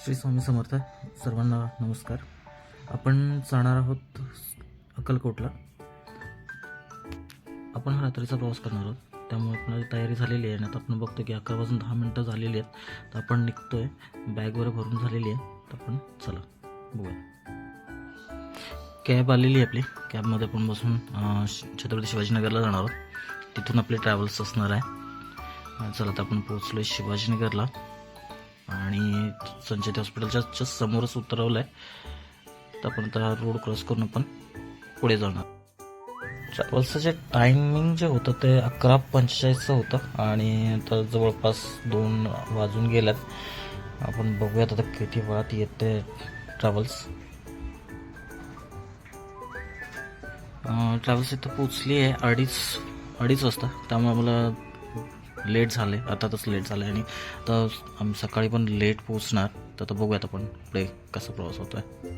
श्री स्वामी समर्थ. सर्वांना नमस्कार. आपण जाणार आहोत अक्कलकोटला. आपण रात्रीचा प्रवास करणार आहोत, त्यामुळे आपल्याला तयारी झालेली आहे. आणि आता आपण बघतो की 11 वाजून 10 मिनटं झालेली आहेत. तर आपण निघतोय, बॅग वगैरे भरून झालेली आहे. तर आपण चला बघूया. कॅब आलेली आहे आपली. कॅबमध्ये आपण बसून छत्रपती शिवाजीनगरला जाणार आहोत. तिथून आपले ट्रॅव्हल्स असणार आहे. चला, तर आपण पोहोचलो आहे शिवाजीनगरला आणि संचेती हॉस्पिटलच्या समोरच उतरवलं आहे. तर आपण आता रोड क्रॉस करून आपण पुढे जाणार. ट्रॅव्हल्सचं जे टायमिंग जे होतं ते 11:45चं होतं आणि आता जवळपास 2 वाजून गेल्यात. आपण बघूयात आता किती वेळात येते ट्रॅव्हल्स. ट्रॅव्हल्स इथं पोचली आहे अडीच वाजता. त्यामुळे आम्हाला लेट झाले, आताच लेट झालं आहे. आणि आता आम्ही सकाळी पण लेट पोचणार. तर आता बघूयात आपण पुढे कसा प्रवास होतो आहे.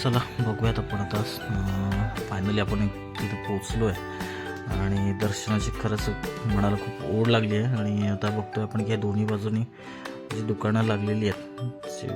चला बघूयात आपण आता. फायनली आपण तिथे पोचलो आहे आणि दर्शनाची खरंच मनाला खूप ओढ लागली आहे. आणि आता बघतोय आपण की दोन्ही बाजूनी जी दुकानं लागलेली आहेत, जे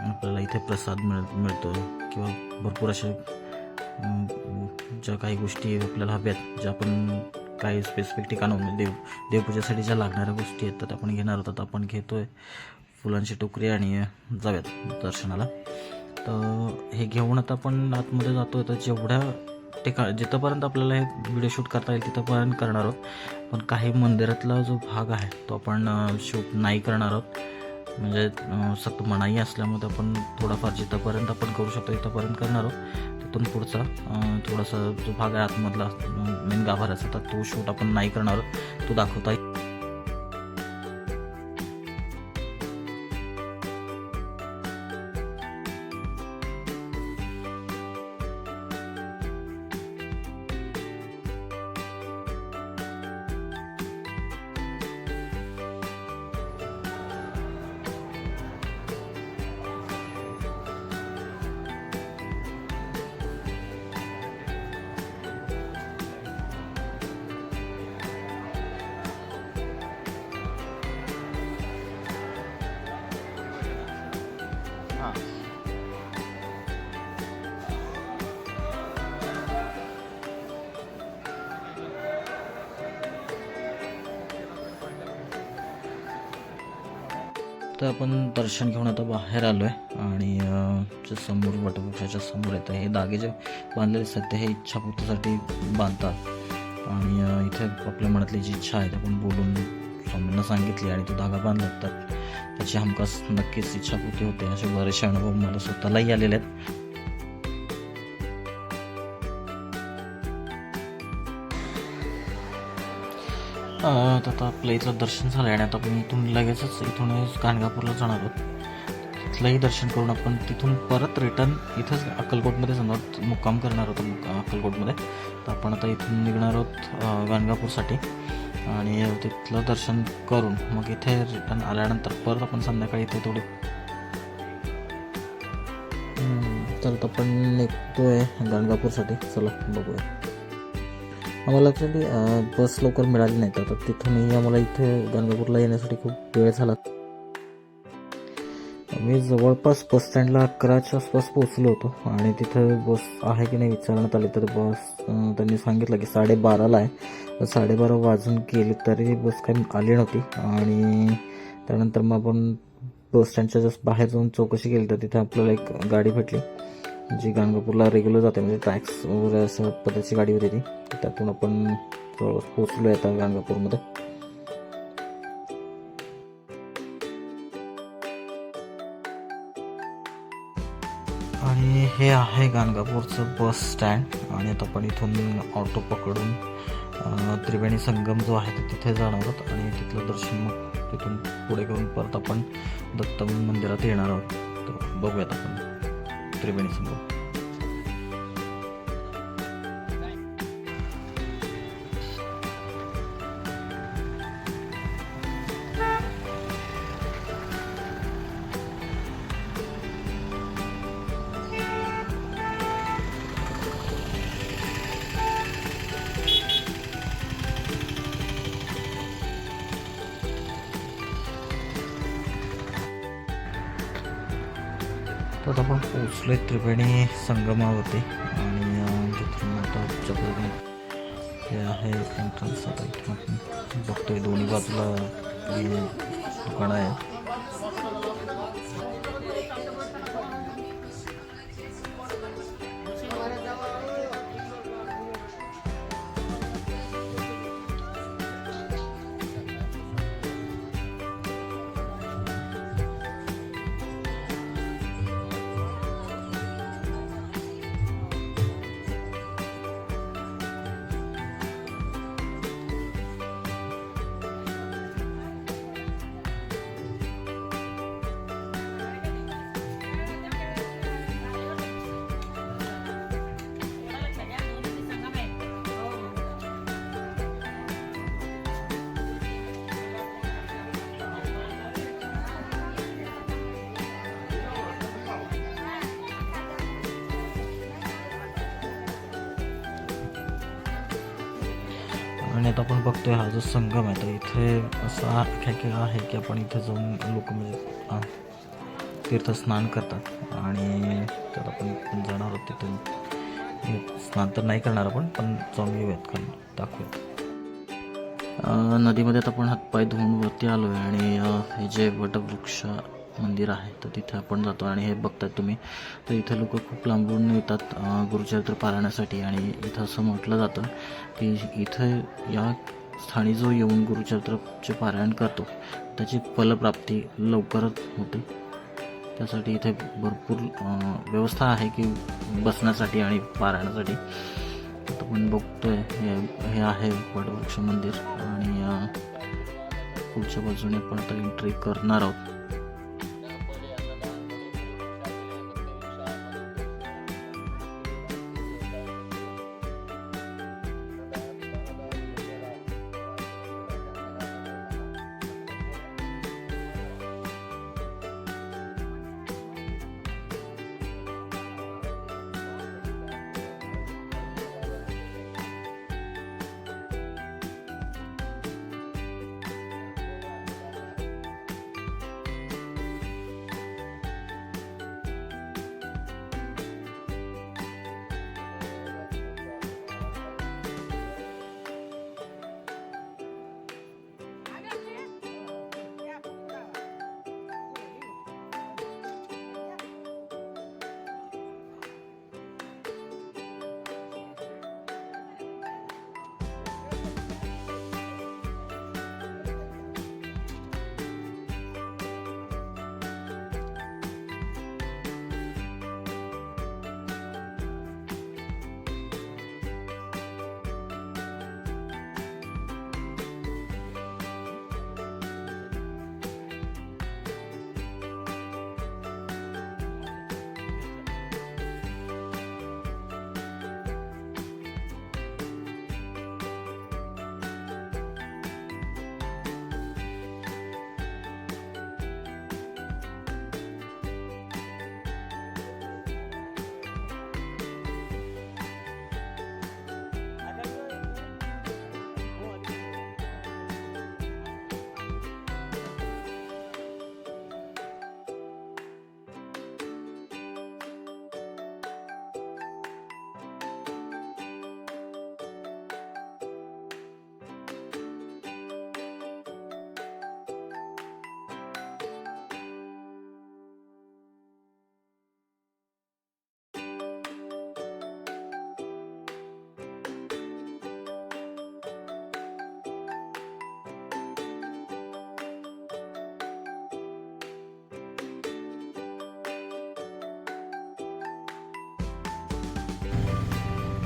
आपल्याला इथे प्रसाद मिळतो किंवा भरपूर अशा ज्या काही गोष्टी आपल्याला हव्यात, ज्या आपण काही स्पेसिफिक ठिकाणाहून देवपूजेसाठी ज्या लागणाऱ्या गोष्टी आहेत तर आपण घेणार होतात. आपण घेतोय फुलांची टोकरी आणि जाऊयात दर्शनाला. तर हे घेऊन आता आपण आतमध्ये जातोय. तर जेवढ्या जिथंपर्यंत आपल्याला हे व्हिडिओ शूट करता येईल तिथंपर्यंत करणार आहोत. पण काही मंदिरातला जो भाग आहे तो आपण शूट नाही करणार आहोत. म्हणजे सक्त मनाई असल्यामुळे आपण थोडाफार जिथंपर्यंत आपण करू शकतो तिथंपर्यंत करणार आहोत. तिथून पुढचा थोडासा जो भाग आहे आतमधला मेन गाभाऱ्याचा, तर तो शूट आपण नाही करणार आहोत. तो दाखवता येईल. तर आपण दर्शन घेऊन आता बाहेर आलो आहे आणि जे समोर वटवृक्षाच्या समोर येतं हे धागे जे बांधलेले असतात ते हे इच्छापूर्तीसाठी बांधतात आणि इथे आपल्या मनातली जी इच्छा आहे ते आपण बोलून स्वामींना सांगितली आणि तो धागा बांधला तर त्याची हमखास नक्कीच इच्छापूर्ती होते. असे बरेचसे अनुभव मला स्वतःलाही आलेले आहेत. आता आपल्या इथलं दर्शन झालं आणि आता आपण इथून लगेचच गाणगापूरला जाणार आहोत. तिथलंही दर्शन करून आपण तिथून परत रिटर्न इथंच अक्कलकोटमध्ये समजा मुक्काम करणार आहोत अक्कलकोटमध्ये. तर आपण आता इथून निघणार आहोत गाणगापूरसाठी आणि तिथलं दर्शन करून मग इथे रिटर्न आल्यानंतर परत आपण संध्याकाळी इथे थोडे तर आपण निघतोय गाणगापूरसाठी. चला बघूया. आम्हाला ॲक्च्युली बस लवकर मिळाली नाही तर तिथूनही आम्हाला इथे गाणगापूरला येण्यासाठी खूप वेळ झाला. मी जवळपास बस स्टँडला 11च्या आसपास पोहोचलो होतो आणि तिथं बस आहे की नाही विचारण्यात आले तर बस त्यांनी सांगितलं की 12:30ला आहे. 12:30 वाजून गेले तरी बस काही आली नव्हती आणि त्यानंतर मग आपण बस स्टँडच्या जस्ट बाहेर जाऊन चौकशी केली तर तिथे आपल्याला एक गाडी भेटली जी गाणगापूरला रेग्युलर जाते, म्हणजे ट्रॅक्स वगैरे असं पद्धतीची गाडी होती ती. त्यातून आपण जवळपास पोचलो आहे आता गाणगापूरमध्ये. आणि हे आहे गाणगापूरचं बस स्टँड आणि आता आपण इथून ऑटो पकडून त्रिवेणी संगम जो आहे तर तिथे जाणार आहोत आणि तिथलं दर्शन मग तिथून पुढे करून परत आपण दत्त मंदिरात येणार आहोत. तर बघूयात आपण त्रिवेणी संगम. तर आपण पोचलोय त्रिवेणी संगमावरती आणि तिथून आता हे आहे एंट्रन्स. आता इथून आपण बघतोय दोन्ही बाजूला दुकानं आहे. आणि आता आपण बघतोय हा जो संगम आहे तर इथे असा आहे की आपण इथे जाऊन लोक म्हणजे तीर्थस्नान करतात आणि तर आपण जाणार आहोत तिथून. स्नान तर नाही करणार आपण पण जाऊन येऊयात कारण दाखवूयात. नदीमध्ये आता आपण हातपाय धुवून वरती आलो आहे आणि हे जे वटवृक्ष मंदिर आहे तर तिथे आपण जातो आणि हे बघतात तुम्ही तर इथे लोक खूप लांबून येतात गुरुचरित्र पारायणासाठी. आणि इथं असं म्हटलं जातं की इथं या स्थानी जो येऊन गुरुचरित्रचे पारायण करतो त्याची फलप्राप्ती लवकरच होते. त्यासाठी इथे भरपूर व्यवस्था आहे की बसण्यासाठी आणि पारायणासाठी. आता आपण बघतोय हे आहे वटवृक्ष मंदिर आणि पुढच्या बाजूने आपण आता एंट्री करणार आहोत.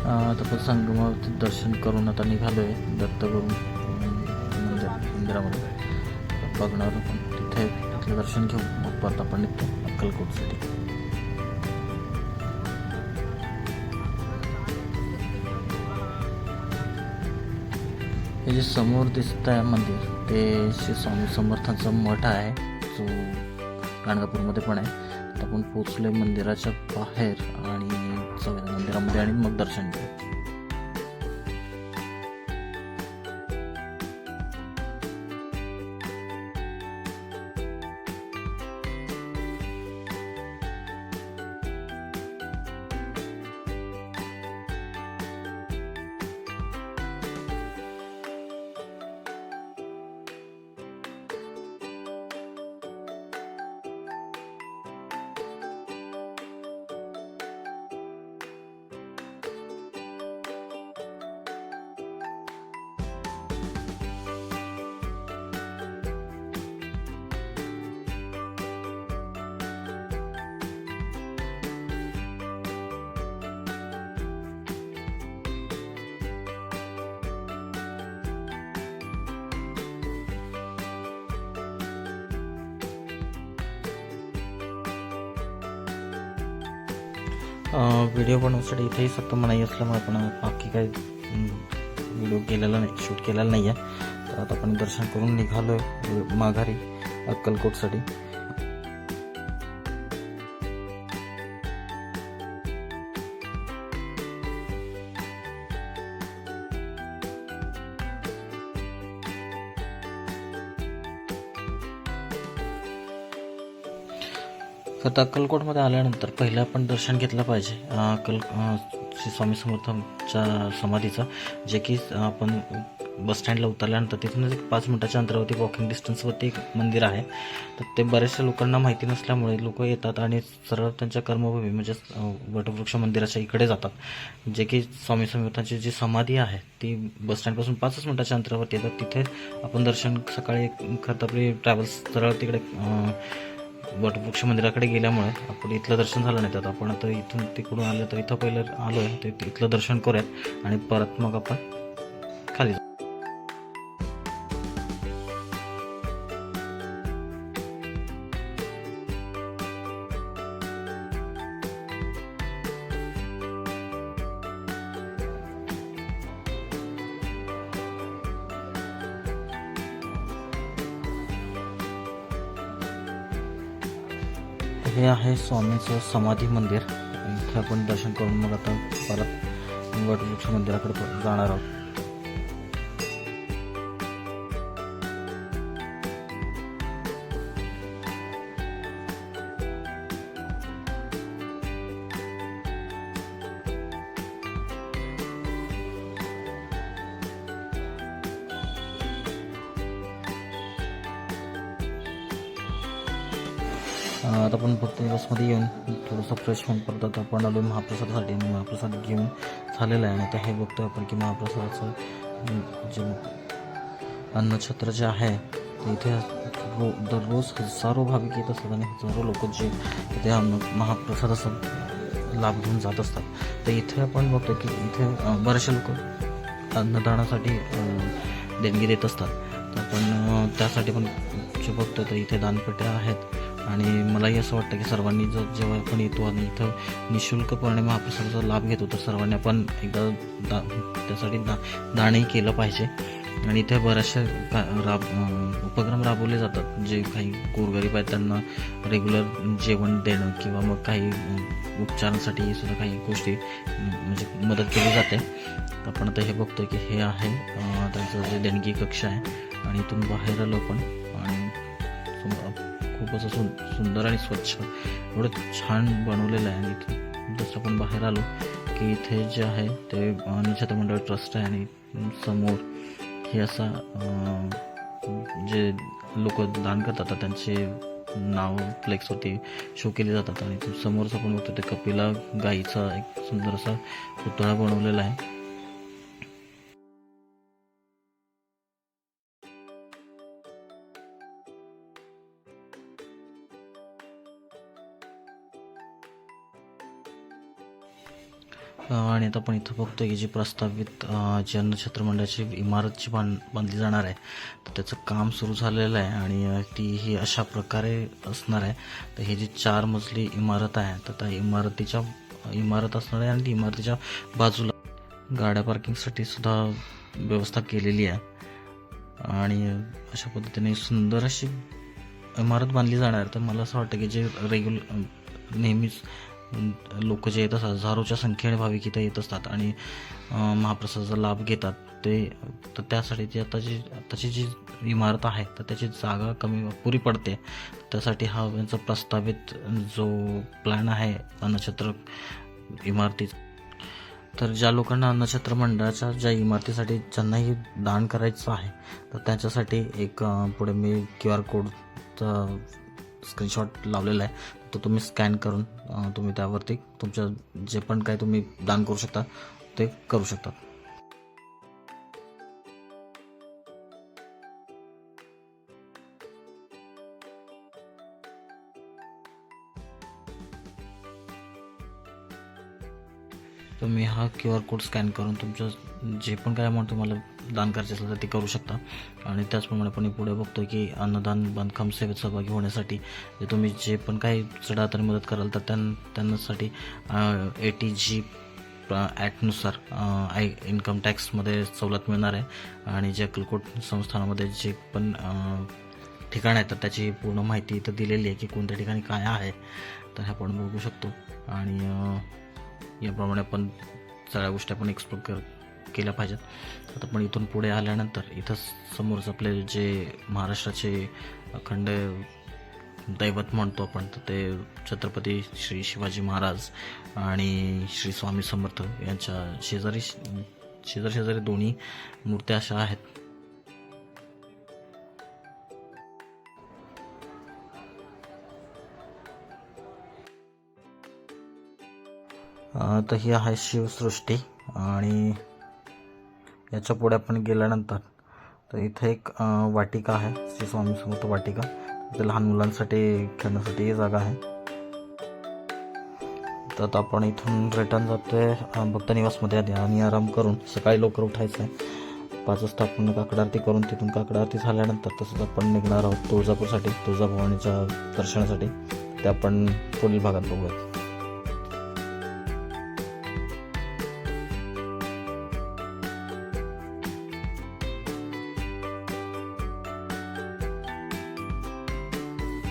आता पण संगमावरती दर्शन करून आता निघालो आहे दत्तगुरू मंदिरामध्ये. बघणार आपण तिथलं दर्शन घेऊ, मग परत आपण निघतो अक्कलकोटसाठी. हे जे समोर दिसत आहे मंदिर ते श्री स्वामी समर्थांचा मठ आहे, जो गाणगापूरमध्ये पण आहे. तर आपण पोचलोय मंदिराच्या बाहेर आणि जाऊया मंदिरामध्ये आणि मग दर्शन घेऊ. व्हिडिओ बनवण्यासाठी इथेही सक्त मनाई असल्यामुळे आपण बाकी काही व्हिडिओ केलेला नाही, शूट केलेला नाही आहे. तर आता आपण दर्शन करून निघालो आहे माघारी अक्कलकोटसाठी. तर अक्कलकोटमध्ये आल्यानंतर पहिलं आपण दर्शन घेतलं पाहिजे श्री स्वामी समर्थांच्या समाधीचं, जे की आपण बसस्टँडला उतरल्यानंतर तिथूनच 5 मिनिटाच्या अंतरावरती वॉकिंग डिस्टन्सवरती एक मंदिर आहे. तर ते बऱ्याचशा लोकांना माहिती नसल्यामुळे लोक येतात आणि सरळ त्यांच्या कर्मभूमी म्हणजेच वटवृक्ष मंदिराच्या इकडे जातात, जे की स्वामी समर्थांची जी समाधी आहे ती बसस्टँडपासून 5 मिनिटाच्या अंतरावरती येतात. तिथे आपण दर्शन सकाळी खरं आपली ट्रॅव्हल्स सरळ तिकडे वटवृक्ष मंदिराकडे गेल्यामुळे आपण इथलं दर्शन झालं नाही. तर आपण आता इथून तिकडून आलं तर इथं पहिलं आलो आहे, तर इथलं दर्शन करूयात आणि परत मग आपण खाली जाऊ. हे आहे स्वामींचं समाधी मंदिर. इथे आपण दर्शन करून मग आता परत वटवृक्ष मंदिराकडे जाणार आहोत. आता आपण फक्त बसमध्ये येऊन थोडंसं फ्रेश होऊन परत आता आपण आलो महाप्रसादासाठी. महाप्रसाद घेऊन झालेला आहे आणि आता हे बघतो आपण की महाप्रसादाचं जे अन्नछत्र जे आहे ते इथे दररोज हजारो भाविक येत असतात आणि हजारो लोक जे इथे महाप्रसादाचा लाभ घेऊन जात असतात. तर इथे आपण बघतो की इथे बरेचसे लोक अन्नदानासाठी देणगी देत असतात. तर आपण त्यासाठी पण जे बघतो तर इथे दानपेट्या आहेत आणि मलाही असं वाटतं की सर्वांनी जेव्हा आपण येतो आणि इथं निःशुल्कपणे महाप्रसादाचा लाभ घेतो तर सर्वांनी आपण एकदा त्यासाठी दानही केलं पाहिजे. आणि इथे बरेचसे उपक्रम राबवले जातात, जे काही गोरगरीब आहेत त्यांना रेग्युलर जेवण देणं किंवा मग काही उपचारांसाठी सुद्धा काही गोष्टी म्हणजे मदत केली जाते. आपण आता हे बघतो की हे आहे त्यांचं जे देणगी कक्ष आहे आणि इथून बाहेर आलो पण आणि खूप असं सुंदर आणि स्वच्छ एवढं छान बनवलेलं आहे. आणि इथून जसं आपण बाहेर आलो की इथे जे आहे ते अन्नछत्र मंडळ ट्रस्ट आहे आणि समोर हे असा जे लोक दान करतात त्यांचे नाव फ्लेक्सवरती शो केले जातात. आणि समोरच आपण बघतो ते कपिला गाईचा एक सुंदर असा पुतळा बनवलेला आहे. आणि आता आपण इथं बघतोय की जी प्रस्तावित जी अन्नछत्र मंडळाची इमारत जी बांधली जाणार आहे तर त्याचं काम सुरू झालेलं आहे आणि ती ही अशा प्रकारे असणार आहे. तर ही जी 4 मजली इमारत आहे तर त्या इमारत असणार आहे आणि ती इमारतीच्या बाजूला गाड्या पार्किंगसाठी सुद्धा व्यवस्था केलेली आहे आणि अशा पद्धतीने सुंदर अशी इमारत बांधली जाणार. तर मला असं वाटतं की जे नेहमीच लोक जे येत असतात, हजारोच्या संख्येने भाविक इथं येत असतात आणि महाप्रसादाचा लाभ घेतात ते, तर त्यासाठी ती आताची जी इमारत आहे तर त्याची जागा पुरी पडते. त्यासाठी हा यांचा प्रस्तावित जो प्लॅन आहे अन्नछत्र इमारतीचा, तर ज्या लोकांना अन्नछत्र मंडळाच्या ज्या इमारतीसाठी ज्यांनाही दान करायचं आहे तर त्याच्यासाठी एक पुढे मी QR कोडचा स्क्रीनशॉट लावलेला आहे. तो तुम्ही स्कॅन करून तुम्ही त्यावरती तुमचं जे पण काय तुम्ही दान करू शकता ते करू शकता. तुम्ही हा QR कोड स्कॅन करून तुमचं जे पण काय अमाऊंट तुम्हाला दान करायचं असेल तर ते करू शकता. आणि त्याचप्रमाणे आपण पुढे बघतोय की अन्नदान बांधकाम सेवेत सहभागी होण्यासाठी तुम्ही जे पण काही चढातरी मदत कराल तर त्यांच्यासाठी ATG ॲक्टनुसार इन्कम टॅक्समध्ये सवलत मिळणार आहे. आणि जे अक्कलकोट संस्थानामध्ये जे पण ठिकाण आहे तर त्याची पूर्ण माहिती इथं दिलेली आहे की कोणत्या ठिकाणी काय आहे, तर हे आपण बघू शकतो. आणि याप्रमाणे आपण सगळ्या गोष्टी आपण एक्सप्लोर केल्या पाहिजेत. आता पण इथून पुढे आल्यानंतर इथं समोरच आपले जे महाराष्ट्राचे अखंड दैवत म्हणतो आपण तर ते छत्रपती श्री शिवाजी महाराज आणि श्री स्वामी समर्थ यांच्या शेजारी दोन्ही मूर्त्या अशा आहेत. तर ही आहे शिवसृष्टी आणि याच्या पुढे आपण गेल्यानंतर तर इथे एक वाटिका आहे, श्री स्वामी समर्थ वाटिका. इथे लहान मुलांसाठी खेळण्यासाठी जागा आहे. तर आता आपण इथून रिटर्न जातोय भक्त निवासमध्ये आणि आराम करून सकाळी लवकर उठायचं आहे. 5 वाजता आपण काकड आरती करून तिथून काकड आरती झाल्यानंतर तसंच आपण निघणार आहोत तुळजापूरसाठी, तुळजाभवानीच्या दर्शनासाठी. ते आपण पुढील भागात बघूया.